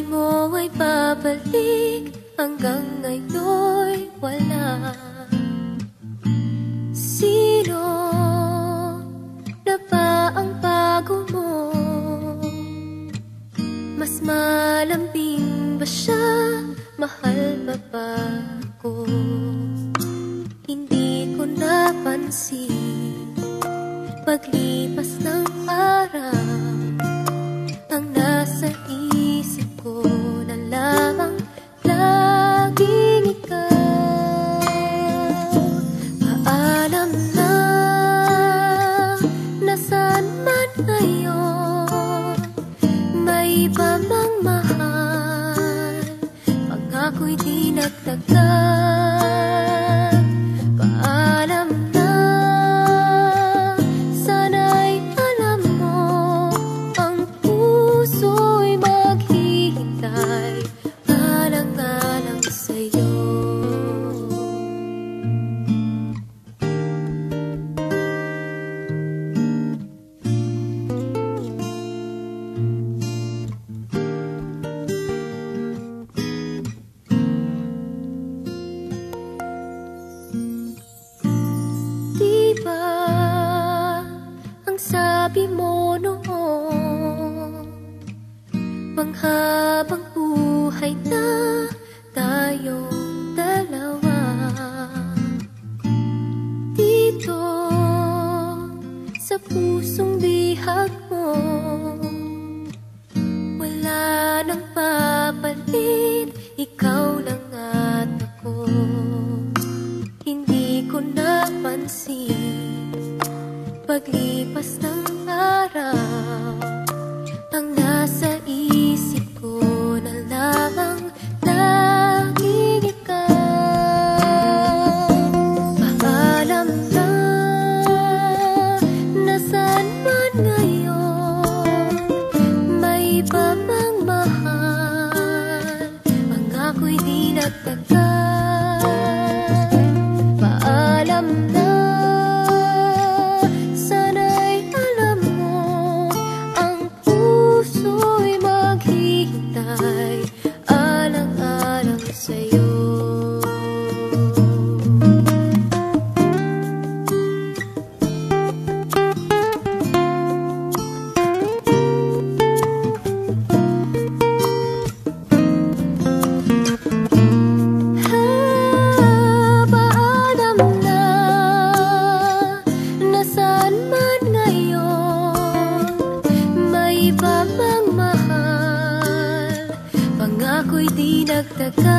mo ay babalik, hanggang ngayon'y wala. Sino na ba ang bago mo? Mas malambing ba siya? Mahal ba ba ako? Hindi ko napansin, paglipas ng araw, ang nasa isip ko na lamang laging ikaw. Paalam na, nasaan man ngayon, may iba mang mahal, pangko'y di nagtagal. Paalam na, sana'y alam mo, ang puso'y maghihintay, alang-alang sa'yo. Sabi mo noon, panghabang buhay na tayong dalawa. Dito sa pusong bihag mo, wala nang papalit, ikaw lang at ako. Hindi ko napansin, paglipas ng araw, ang nasa isip ko na lamang laging ikaw. Paalam na, nasaan man ngayon, may iba mang mahal, pangko'y di nagtagal. Paalam na, alang-alang sa'yo. Paalam na, nasaan man ngayon, may iba mang mahal, pangko'y di nagtagal.